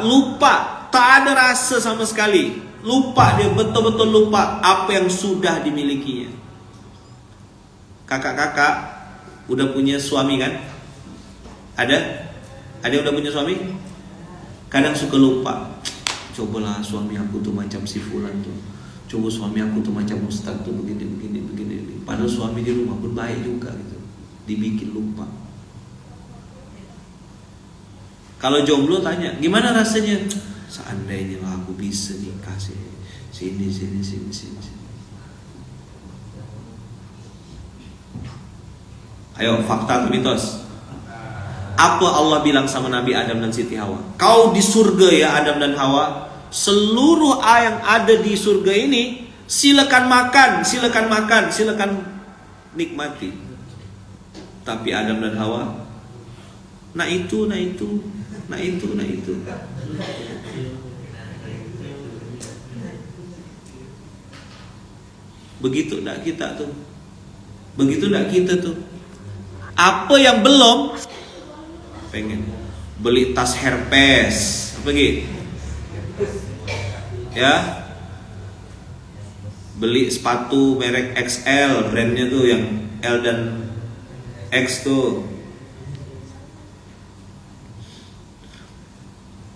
tak ada rasa sama sekali. Lupa dia, betul-betul lupa apa yang sudah dimilikinya. Kakak-kakak udah punya suami kan? Ada? Ada yang udah punya suami? Kadang suka lupa. Cobalah suami aku tuh macam si fulan tuh. Coba suami aku tuh macam ustaz tuh begini. Padahal suami di rumah pun baik juga gitu. Dibikin lupa. Kalau jomblo tanya, gimana rasanya? Seandainya lah aku bisa nikah sini. Ayo, fakta atau mitos? Apa Allah bilang sama Nabi Adam dan Siti Hawa? Kau di surga ya Adam dan Hawa. Seluruh yang ada di surga ini silakan makan, silakan nikmati. Tapi Adam dan Hawa, nah itu. Begitu enggak kita tuh? Apa yang belum? Pengen beli tas Hermes, apa gitu? Ya, beli sepatu merek XL, brandnya tuh yang L dan X tuh.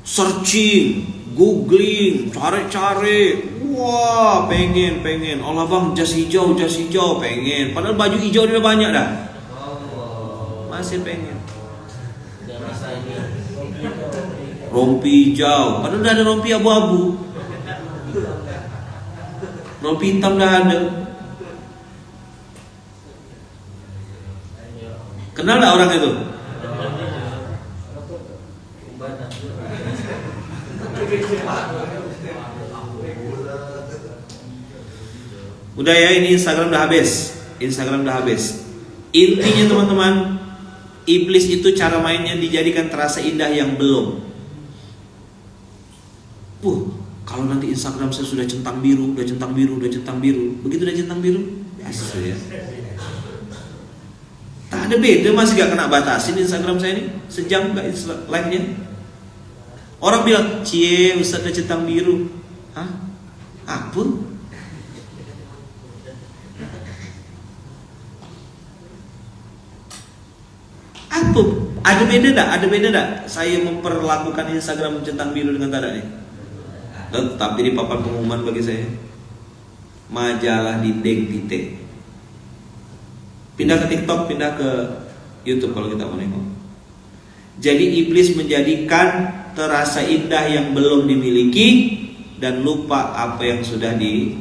Searching, googling, cari. Wah, pengen. Allah bang, jas hijau, pengen. Padahal baju hijau udah banyak dah. Masih pengen. Rompi hijau, padahal udah ada rompi abu-abu. Rompi hitam udah ada. Kenal gak orang itu? Udah ya, ini Instagram udah habis. Intinya teman-teman, iblis itu cara mainnya dijadikan terasa indah yang belum. Kalau nanti Instagram saya sudah centang biru. Begitu udah centang biru, biasa ya. Tak ada beda, masih gak kena batasin Instagram saya ini. Sejam gak live-nya. Orang bilang, cie Ustaz udah centang biru. Hah? Apa? Ada beda tak? Saya memperlakukan Instagram centang biru dengan tak ada nih. Tetap jadi papan pengumuman bagi saya. Majalah dinding titik. Pindah ke TikTok, pindah ke YouTube kalau kita mau nengok. Jadi iblis menjadikan terasa indah yang belum dimiliki dan lupa apa yang sudah dimiliki.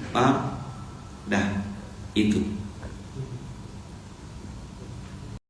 Paham? Dah, itu.